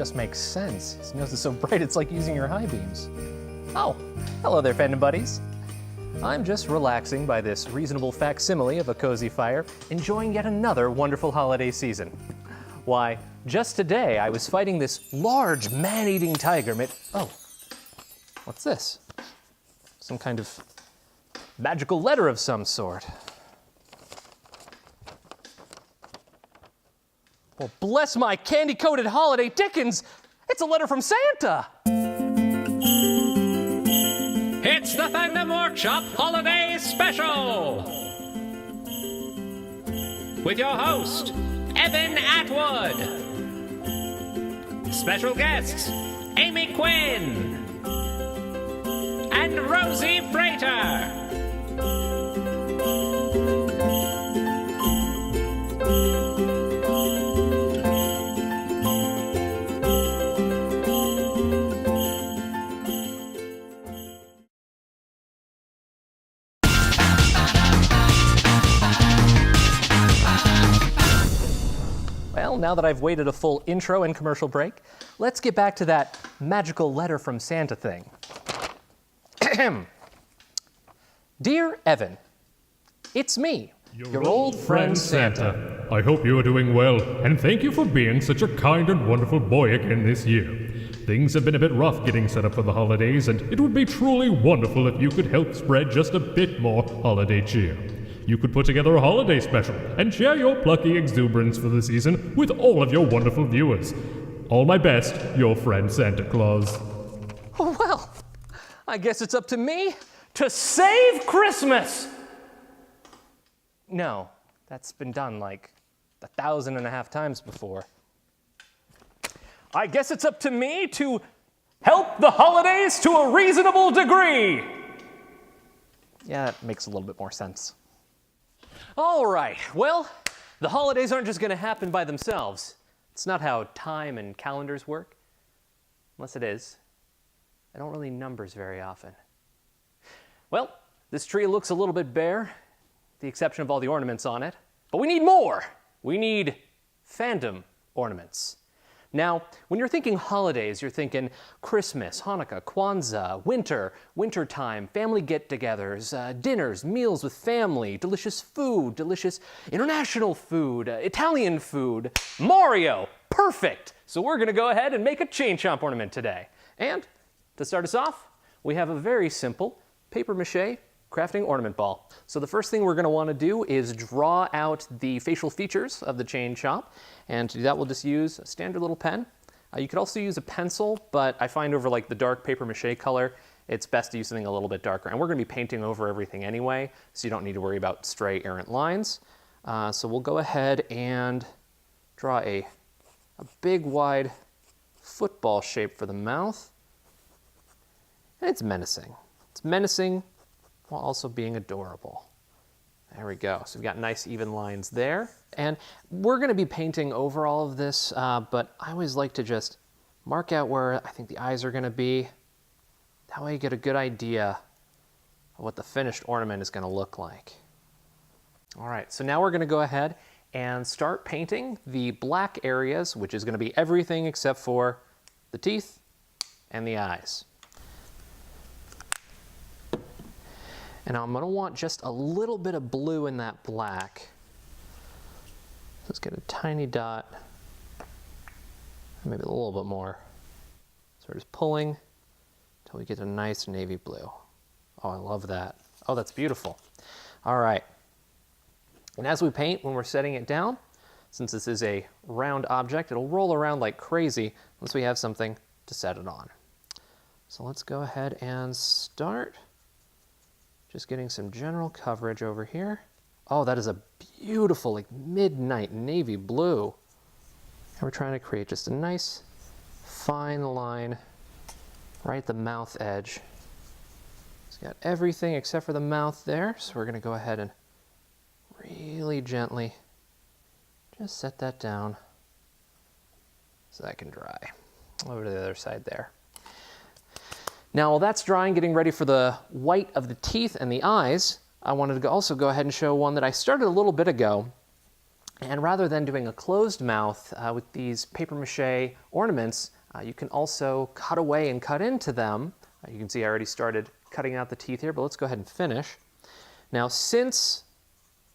just makes sense. His nose is so bright, it's like using your high beams. Oh, hello there, Fandom buddies. I'm just relaxing by this reasonable facsimile of a cozy fire, enjoying yet another wonderful holiday season. Why, just today I was fighting this large man-eating tiger Oh, what's this? Some kind of magical letter of some sort. Well, bless my candy-coated holiday dickens! It's a letter from Santa! It's the Fandom Workshop Holiday Special! With your host, Evan Atwood. Special guests, Amy Quinn. And Rosie Freighter. Well, now that I've waited a full intro and commercial break, let's get back to that magical letter from Santa thing. Dear Evan, it's me, your old friend Santa. I hope you are doing well, and thank you for being such a kind and wonderful boy again this year. Things have been a bit rough getting set up for the holidays, and it would be truly wonderful if you could help spread just a bit more holiday cheer. You could put together a holiday special and share your plucky exuberance for the season with all of your wonderful viewers. All my best, your friend Santa Claus. Oh, well, I guess it's up to me to save Christmas! No, that's been done like 1,500 times before. I guess it's up to me to help the holidays to a reasonable degree! Yeah, that makes a little bit more sense. All right, well, the holidays aren't just going to happen by themselves. It's not how time and calendars work. Unless it is. I don't really numbers very often. Well, this tree looks a little bit bare, with the exception of all the ornaments on it. But we need more! We need Fandom ornaments. Now, when you're thinking holidays, you're thinking Christmas, Hanukkah, Kwanzaa, wintertime, family get-togethers, dinners, meals with family, delicious food, delicious international food, Italian food, Mario, perfect! So we're gonna go ahead and make a chain chomp ornament today. And to start us off, we have a very simple papier-mâché crafting ornament ball. So the first thing we're going to want to do is draw out the facial features of the chain chomp. And to do that, we'll just use a standard little pen. You could also use a pencil, but I find over like the dark papier-mâché color, it's best to use something a little bit darker. And we're going to be painting over everything anyway, so you don't need to worry about stray errant lines. So we'll go ahead and draw a big, wide football shape for the mouth. And it's menacing. It's menacing while also being adorable. There we go. So we've got nice even lines there. And we're going to be painting over all of this, but I always like to just mark out where I think the eyes are going to be. That way you get a good idea of what the finished ornament is going to look like. All right, so now we're going to go ahead and start painting the black areas, which is going to be everything except for the teeth and the eyes. And I'm going to want just a little bit of blue in that black. Let's get a tiny dot, maybe a little bit more. So we're just pulling until we get a nice navy blue. Oh, I love that. Oh, that's beautiful. All right. And as we paint, when we're setting it down, since this is a round object, it'll roll around like crazy once we have something to set it on. So let's go ahead and start. Just getting some general coverage over here. Oh, that is a beautiful, like midnight navy blue. And we're trying to create just a nice, fine line right at the mouth edge. It's got everything except for the mouth there, so we're gonna go ahead and really gently just set that down so that can dry. Over to the other side there. Now, while that's drying, getting ready for the white of the teeth and the eyes, I wanted to also go ahead and show one that I started a little bit ago. And rather than doing a closed mouth with these paper mache ornaments, you can also cut away and cut into them. You can see I already started cutting out the teeth here, but let's go ahead and finish. Now, since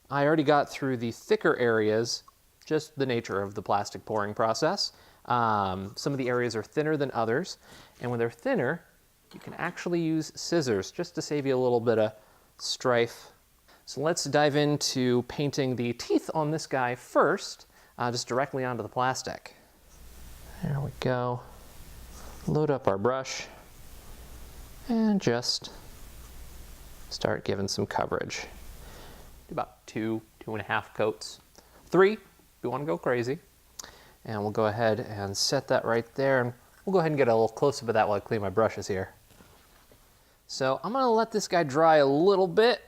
I already got through the thicker areas, just the nature of the plastic pouring process, some of the areas are thinner than others. And when they're thinner, you can actually use scissors just to save you a little bit of strife. So let's dive into painting the teeth on this guy first, just directly onto the plastic. There we go. Load up our brush and just start giving some coverage. Do about 2.5 coats. 3 if you want to go crazy. And we'll go ahead and set that right there. And we'll go ahead and get a little close-up of that while I clean my brushes here. So I'm going to let this guy dry a little bit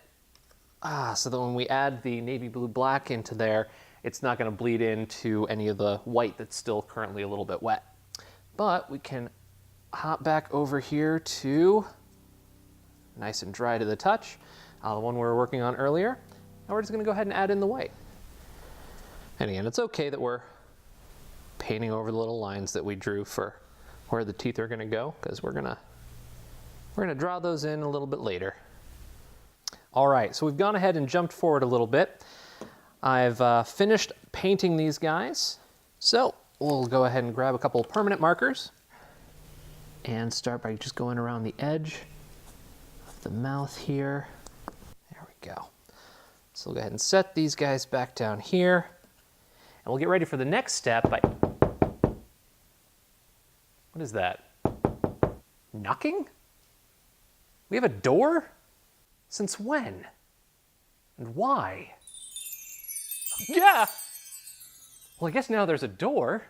so that when we add the navy blue black into there, it's not going to bleed into any of the white that's still currently a little bit wet. But we can hop back over here to nice and dry to the touch, the one we were working on earlier. And we're just going to go ahead and add in the white. And again, it's okay that we're painting over the little lines that we drew for where the teeth are going to go, because we're going to draw those in a little bit later. All right, so we've gone ahead and jumped forward a little bit. I've finished painting these guys. So we'll go ahead and grab a couple of permanent markers and start by just going around the edge of the mouth here. There we go. So we'll go ahead and set these guys back down here. And we'll get ready for the next step by... What is that? Knocking? We have a door? Since when? And why? Yeah! Well, I guess now there's a door.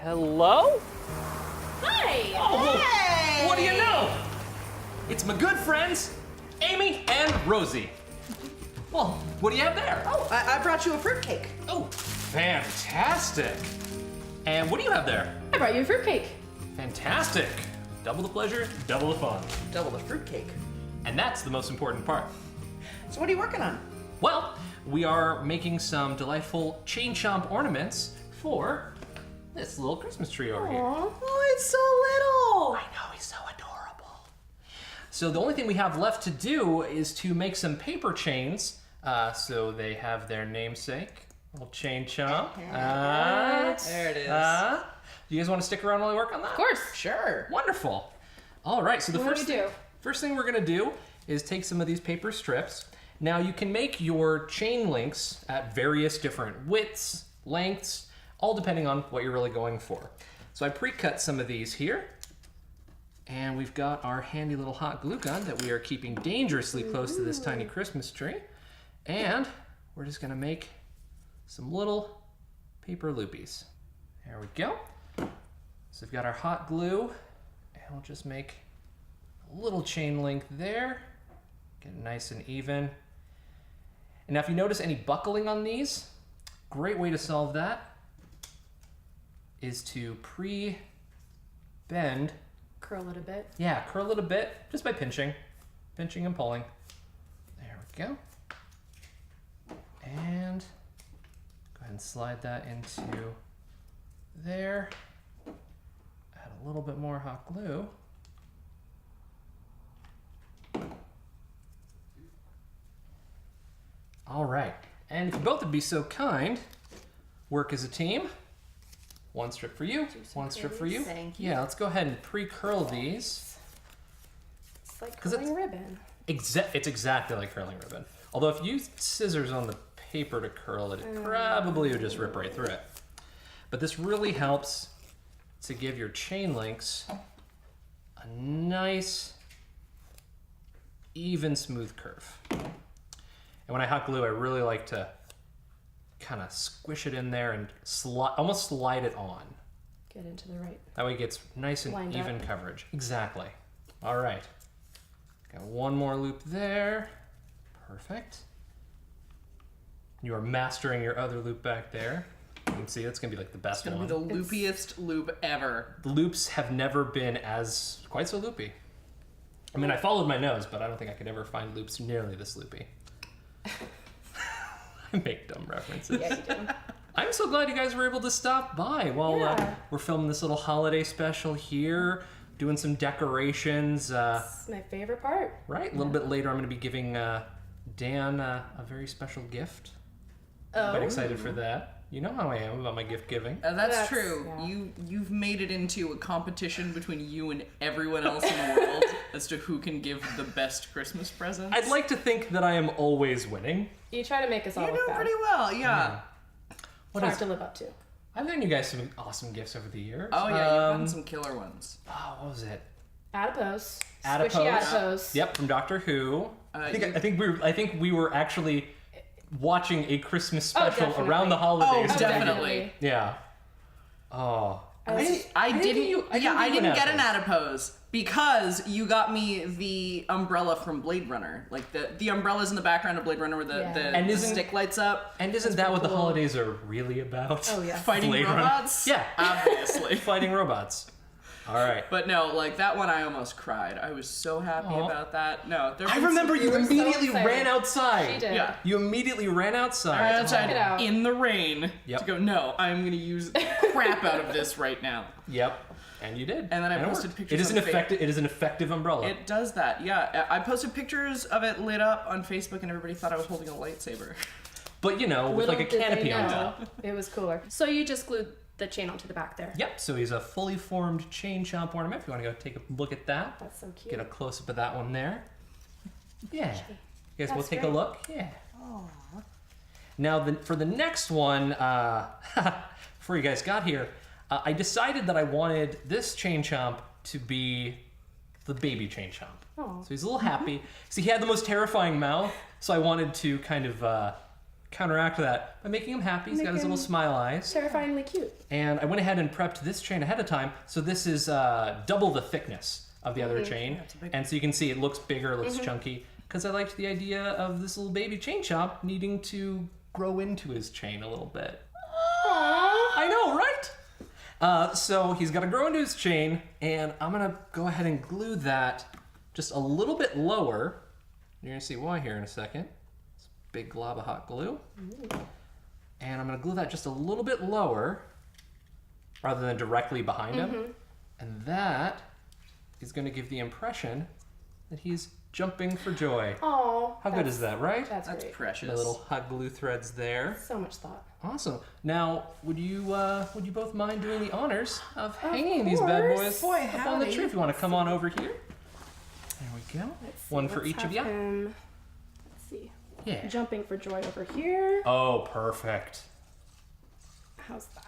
Hello? Hi! Oh, hey! What do you know? It's my good friends, Amy and Rosie. Well, what do you have there? Oh, I brought you a fruitcake. Oh, fantastic. And what do you have there? I brought you a fruitcake. Fantastic. Double the pleasure, double the fun. Double the fruitcake. And that's the most important part. So what are you working on? Well, we are making some delightful chain chomp ornaments for this little Christmas tree over here. Oh, it's so little. I know, he's so adorable. So the only thing we have left to do is to make some paper chains, so they have their namesake, little chain chomp. There it is. Do you guys want to stick around while I work on that? Of course. Sure. Wonderful. All right, so the What do we do? first thing we're gonna do is take some of these paper strips. Now you can make your chain links at various different widths, lengths, all depending on what you're really going for. So I pre-cut some of these here, and we've got our handy little hot glue gun that we are keeping dangerously close to this tiny Christmas tree. And we're just gonna make some little paper loopies. There we go. So we've got our hot glue, and we'll just make a little chain link there. Get it nice and even. And now if you notice any buckling on these, great way to solve that is to pre-bend. Curl it a bit. Yeah, curl it a bit, just by pinching and pulling. There we go. And go ahead and slide that into there. Add a little bit more hot glue. All right, and if you both would be so kind, work as a team. One strip for you, one strip for you. Thank you. Yeah, let's go ahead and pre-curl these. It's like 'Cause curling ribbon. It's exactly like curling ribbon. Although if you use scissors on the paper to curl it, it probably would just rip right through it. But this really helps to give your chain links a nice, even, smooth curve. And when I hot glue, I really like to kind of squish it in there and almost slide it on. Get into the right. That way it gets nice and Lined even up. coverage. Exactly. All right. Got one more loop there. Perfect. You are mastering your other loop back there. You can see it's gonna be like the best It's one. gonna be the loopiest loop ever. The loops have never been quite so loopy. I mean, I followed my nose, but I don't think I could ever find loops nearly this loopy. I make dumb references. Yeah, you do. I'm so glad you guys were able to stop by while Yeah. we're filming this little holiday special here, doing some decorations. It's my favorite part. Right, a little bit later I'm going to be giving Dan a very special gift. Oh. Quite excited for that. You know how I am about my gift giving. That's true. yeah. You've made it into a competition between you and everyone else in the world as to who can give the best Christmas presents. I'd like to think that I am always winning. You try to make us all You look do bad. pretty well, yeah. It's hard to live up to. I've given you guys some awesome gifts over the years. Oh yeah, you've gotten some killer ones. Oh, what was it? Adipose. Adipose. Squishy adipose. Yep, from Doctor Who. I you- think we were actually watching a Christmas special definitely. around the holidays. Oh, definitely. Yeah. Oh. I didn't get an adipose. adipose because you got me the umbrella from Blade Runner. Like the umbrellas in the background of Blade Runner where Yeah. And the isn't- stick lights up. And isn't that what the cool. holidays are really about? Oh, yeah. Fighting Blade Runner. robots? Yeah. Obviously. Fighting robots. All right. But no, like that one I almost cried. I was so happy Aw. about that. No, I remember you were so immediately excited. ran outside. She did. Yeah. You immediately ran outside. I outside Check it out. in the rain Yep. to go, no, I'm going to use the crap out of this right now. Yep. And you did. And then I it posted worked. pictures It is on an Fa- effective. It is an effective umbrella. It does that, yeah. I posted pictures of it lit up on Facebook and everybody thought I was holding a lightsaber. But you know, with Little like a did they canopy on know, top. It was cooler. So you just glued the chain onto the back there. Yep. So he's a fully formed chain chomp ornament. If you want to go take a look at that, That's so cute. get a close up of that one there. Yeah. You guys will That's take a great. look. Yeah. Now, for the next one, before you guys got here, I decided that I wanted this chain chomp to be the baby chain chomp. Aw. So he's a little happy. See, he had the most terrifying mouth, so I wanted to kind of counteract that by making him happy. He's got his Make little him- smile eyes. Terrifyingly cute. And I went ahead and prepped this chain ahead of time. So this is double the thickness of the other chain. And so you can see it looks bigger, it looks chunky. Because I liked the idea of this little baby chain chomp needing to grow into his chain a little bit. I know, right? So he's got to grow into his chain, and I'm going to go ahead and glue that just a little bit lower. You're going to see why here in a second. It's a big glob of hot glue. And I'm going to glue that just a little bit lower rather than directly behind him. And that is going to give the impression that he's jumping for joy. Oh, How good is that, right? That's That's great. precious. My little hot glue threads there. So much thought. Awesome. Now, would you both mind doing the honors of hanging these bad course. boys Boy, up on the howdy. tree? If you want to come on over here. There we go. Let's see, One for let's each of have you. him- Let's see. Yeah. Jumping for joy over here. Oh, perfect. How's that?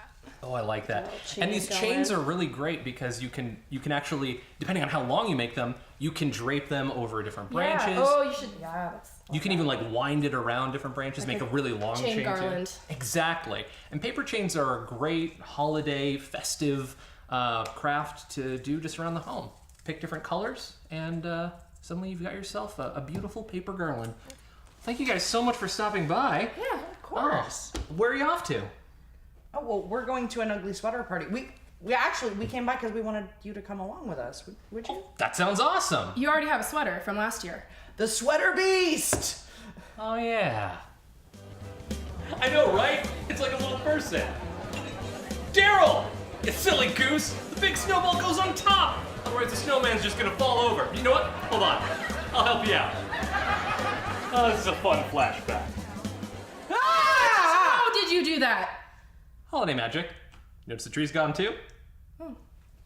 Oh, I like that. Little chain And these going. chains are really great because you can actually, depending on how long you make them, you can drape them over different branches. Yeah. Oh, you should. Yeah. That's, You can even like wind it around different branches, Like make a a really long chain chain garland. too. Exactly. And paper chains are a great holiday, festive craft to do just around the home. Pick different colors, and suddenly you've got yourself a beautiful paper garland. Thank you guys so much for stopping by. Yeah. Of course. Where are you off to? Oh well, we're going to an ugly sweater party. We came by because we wanted you to come along with us. Would you? That sounds awesome. You already have a sweater from last year. The Sweater Beast. Oh yeah. I know, right? It's like a little person. Daryl! You silly goose! The big snowball goes on top! Otherwise the snowman's just gonna fall over. You know what? Hold on. I'll help you out. Oh, this is a fun flashback. How did you do that? Holiday magic. Notice the tree's gone too?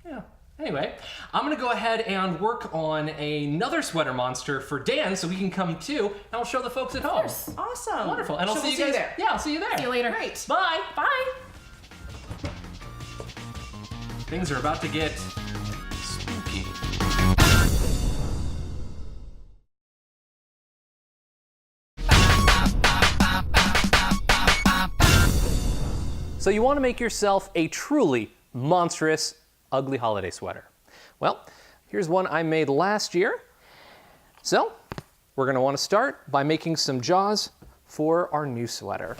Yeah. Anyway, I'm gonna go ahead and work on another sweater monster for Dan so he can come too, and I'll show the folks at home. Awesome. Wonderful. And I'll So see we'll you guys there. Yeah, I'll see you there. See you later. Great. Bye. Bye. Things are about to get spooky. So you want to make yourself a truly monstrous, ugly holiday sweater. Well, here's one I made last year. So we're going to want to start by making some jaws for our new sweater.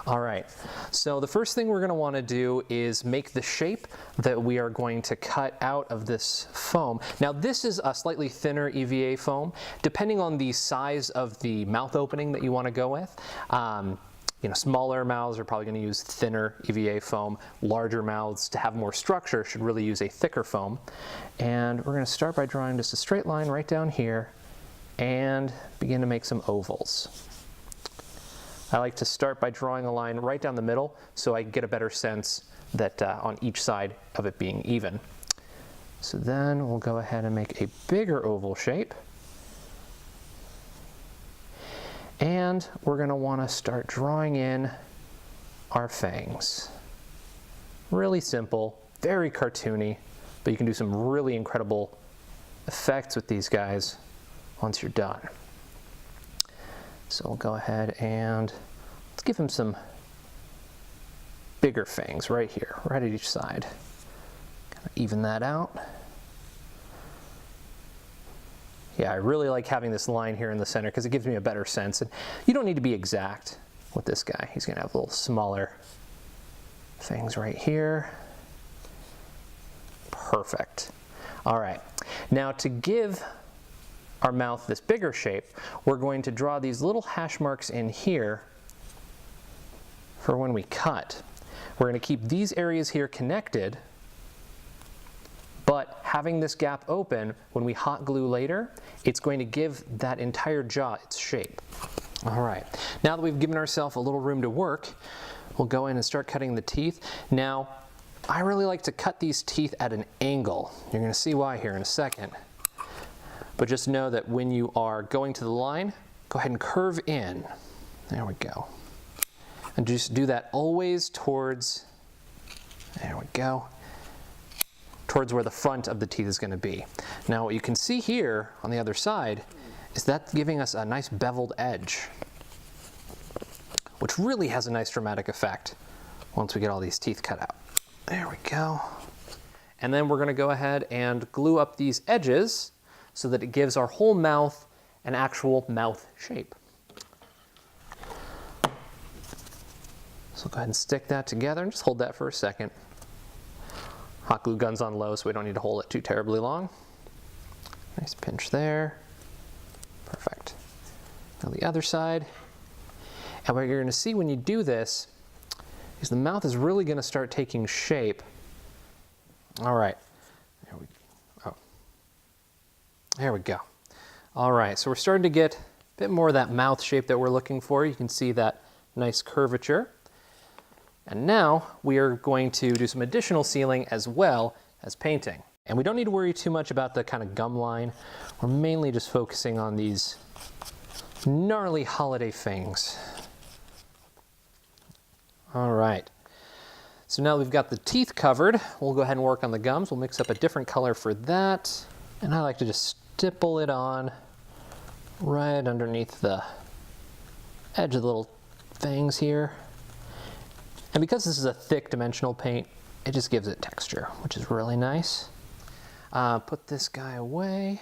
All right, so the first thing we're going to want to do is make the shape that we are going to cut out of this foam. Now this is a slightly thinner EVA foam, depending on the size of the mouth opening that you want to go with. Smaller mouths are probably going to use thinner EVA foam. Larger mouths, to have more structure, should really use a thicker foam. And we're going to start by drawing just a straight line right down here and begin to make some ovals. I like to start by drawing a line right down the middle so I can get a better sense that on each side of it being even. So then we'll go ahead and make a bigger oval shape. And we're going to want to start drawing in our fangs. Really simple, very cartoony, but you can do some really incredible effects with these guys once you're done. So we'll go ahead and let's give him some bigger fangs right here, right at each side. Kind of even that out. Yeah, I really like having this line here in the center because it gives me a better sense. And you don't need to be exact with this guy. He's going to have a little smaller fangs right here. Perfect. All right. Now to give our mouth this bigger shape, we're going to draw these little hash marks in here for when we cut. We're going to keep these areas here connected, but having this gap open, when we hot glue later, it's going to give that entire jaw its shape. All right, now that we've given ourselves a little room to work, we'll go in and start cutting the teeth. Now, I really like to cut these teeth at an angle. You're going to see why here in a second. But just know that when you are going to the line, go ahead and curve in. There we go. And just do that always towards, there we go, towards where the front of the teeth is going to be. Now what you can see here on the other side is that giving us a nice beveled edge, which really has a nice dramatic effect once we get all these teeth cut out. There we go. And then we're going to go ahead and glue up these edges so that it gives our whole mouth an actual mouth shape. So go ahead and stick that together and just hold that for a second. Hot glue gun's on low, so we don't need to hold it too terribly long. Nice pinch there. Perfect. Now the other side. And what you're going to see when you do this is the mouth is really going to start taking shape. All right. There we go. All right, so we're starting to get a bit more of that mouth shape that we're looking for. You can see that nice curvature. And now we are going to do some additional sealing as well as painting. And we don't need to worry too much about the kind of gum line. We're mainly just focusing on these gnarly holiday fangs. All right. So now we've got the teeth covered. We'll go ahead and work on the gums. We'll mix up a different color for that. And I like to just stipple it on right underneath the edge of the little fangs here. And because this is a thick dimensional paint, it just gives it texture, which is really nice. Put this guy away,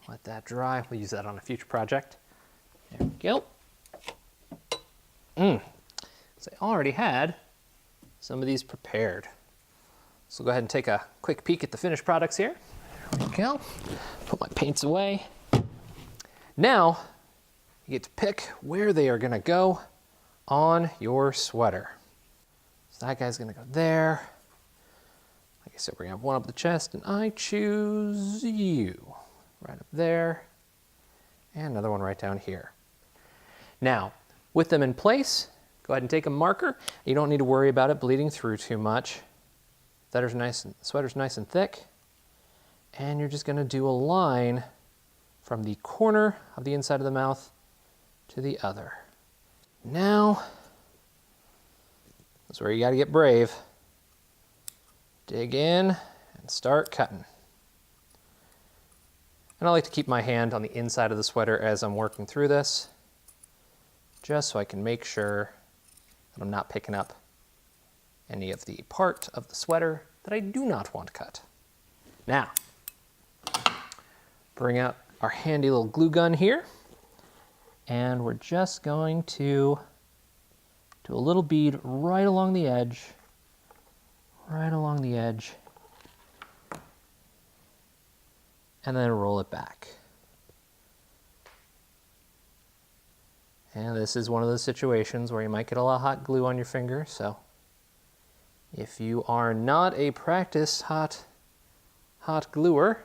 let that dry. We'll use that on a future project. There we go. So I already had some of these prepared. So go ahead and take a quick peek at the finished products here. There we go. Put my paints away. Now, you get to pick where they are gonna go on your sweater. So that guy's gonna go there. Like I said, we're gonna have one up the chest, and I choose you. Right up there. And another one right down here. Now, with them in place, go ahead and take a marker. You don't need to worry about it bleeding through too much. The sweater's nice and thick. And you're just going to do a line from the corner of the inside of the mouth to the other. Now, that's where you got to get brave. Dig in and start cutting. And I like to keep my hand on the inside of the sweater as I'm working through this, just so I can make sure that I'm not picking up any of the part of the sweater that I do not want cut. Now, bring out our handy little glue gun here, and we're just going to do a little bead right along the edge, and then roll it back. And this is one of those situations where you might get a lot of hot glue on your finger, so if you are not a practiced hot gluer,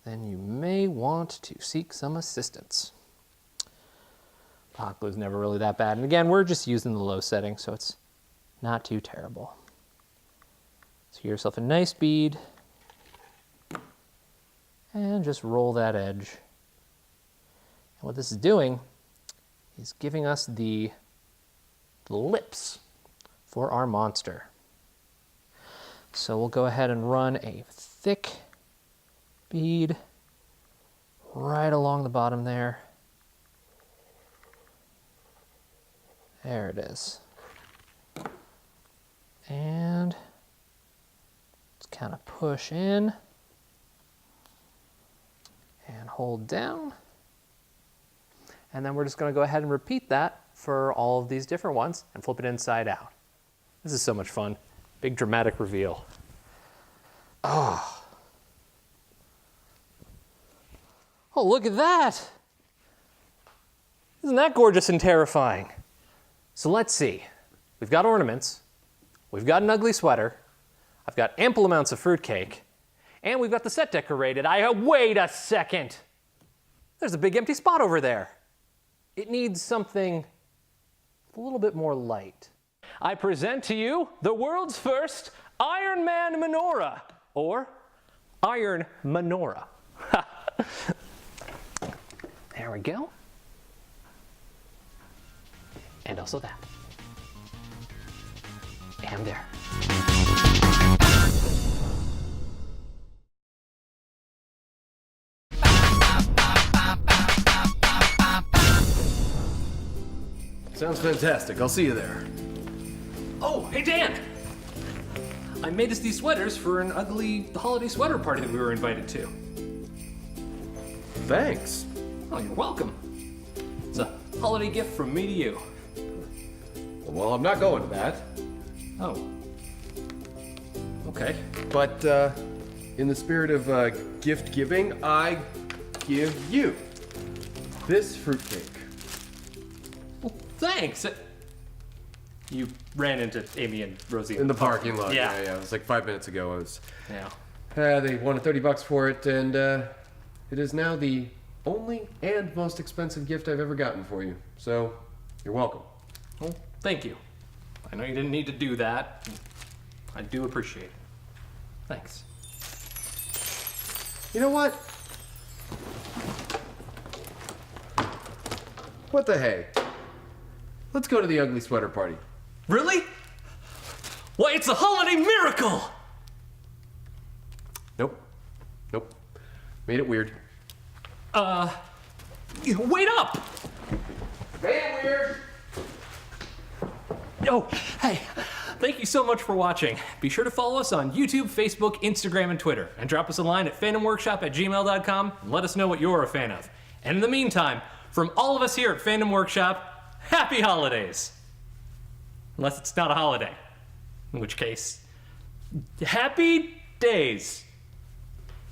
then you may want to seek some assistance. Hot glue is never really that bad. And again, we're just using the low setting, so it's not too terrible. So get yourself a nice bead and just roll that edge. And what this is doing is giving us the lips for our monster. So we'll go ahead and run a thick bead right along the bottom there. There it is. And let's kind of push in and hold down. And then we're just going to go ahead and repeat that for all of these different ones and flip it inside out. This is so much fun. Big dramatic reveal. Oh, look at that. Isn't that gorgeous and terrifying? So let's see. We've got ornaments. We've got an ugly sweater. I've got ample amounts of fruitcake. And we've got the set decorated. Wait a second. There's a big empty spot over there. It needs something a little bit more light. I present to you the world's first Iron Man menorah, or Iron Menorah. There we go. And also that. And there. Sounds fantastic. I'll see you there. Oh, hey Dan! I made us these sweaters for an ugly holiday sweater party that we were invited to. Thanks. Oh, you're welcome. It's a holiday gift from me to you. Well, I'm not going to that. Oh. Okay. But in the spirit of gift giving, I give you this fruitcake. Well, thanks. You ran into Amy and Rosie In the parking lot. Yeah. It was like 5 minutes ago. Yeah. They wanted $30 for it, and it is now the only and most expensive gift I've ever gotten for you. So, you're welcome. Well, thank you. I know you didn't need to do that. I do appreciate it. Thanks. You know what? What the hey? Let's go to the ugly sweater party. Really? Why, it's a holiday miracle! Nope. Made it weird. Wait up! Made it weird! Oh, hey, thank you so much for watching. Be sure to follow us on YouTube, Facebook, Instagram, and Twitter, and drop us a line at fandomworkshop@gmail.com and let us know what you're a fan of. And in the meantime, from all of us here at Fandom Workshop, happy holidays! Unless it's not a holiday, in which case, happy days.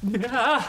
Wait up!